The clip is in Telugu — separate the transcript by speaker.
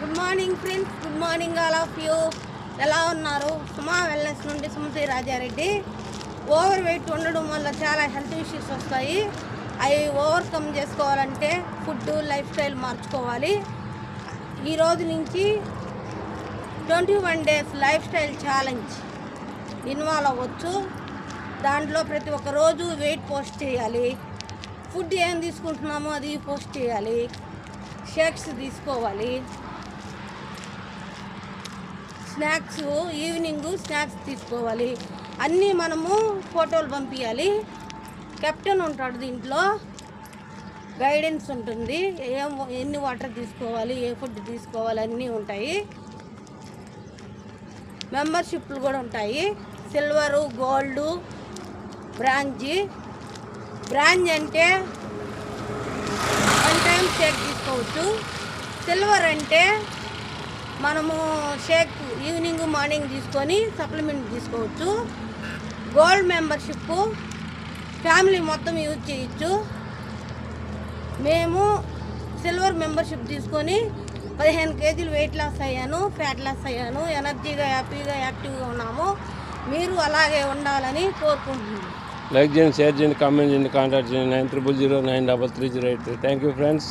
Speaker 1: Good morning friends, good morning all of you. ఎలా ఉన్నారు? సుమా వెల్నెస్ నుండి సుమతి రాజారెడ్డి. ఓవర్ వెయిట్ ఉండడం వల్ల చాలా హెల్త్ ఇష్యూస్ వస్తాయి. అవి ఓవర్కమ్ చేసుకోవాలంటే ఫుడ్, లైఫ్ స్టైల్ మార్చుకోవాలి. ఈరోజు నుంచి 21 days life style challenge involve అవ్వచ్చు. దాంట్లో ప్రతి ఒక్క రోజు వెయిట్ పోస్ట్ చేయాలి. ఫుడ్ ఏం తీసుకుంటున్నామో అది పోస్ట్ చేయాలి. షేక్స్ తీసుకోవాలి. స్నాక్స్, ఈవినింగ్ స్నాక్స్ తీసుకోవాలి. అన్నీ మనము ఫోటోలు పంపించాలి. కెప్టెన్ ఉంటాడు, దీంట్లో గైడెన్స్ ఉంటుంది. ఎన్ని వాటర్ తీసుకోవాలి, ఏ ఫుడ్ తీసుకోవాలి అన్నీ ఉంటాయి. మెంబర్షిప్లు కూడా ఉంటాయి. సిల్వరు, గోల్డు, బ్రాంజ్ అంటే 1 time షేక్ తీసుకోవచ్చు. సిల్వర్ అంటే మనము షేక్ ఈవినింగ్, మార్నింగ్ తీసుకొని సప్లిమెంట్ తీసుకోవచ్చు. గోల్డ్ మెంబర్షిప్ ఫ్యామిలీ మొత్తం యూజ్ చేయొచ్చు. మేము సిల్వర్ మెంబర్షిప్ తీసుకొని 15 kg వెయిట్ లాస్ అయ్యాను, ఫ్యాట్ లాస్ అయ్యాను, ఎనర్జీగా, హ్యాపీగా, యాక్టివ్గా ఉన్నాము. మీరు అలాగే ఉండాలని కోరుకుంటున్నాను.
Speaker 2: లైక్ చేయండి, షేర్ చేయండి, కామెంట్ చేయండి, కాంటాక్ట్ చేయండి 93093308. Thank you friends.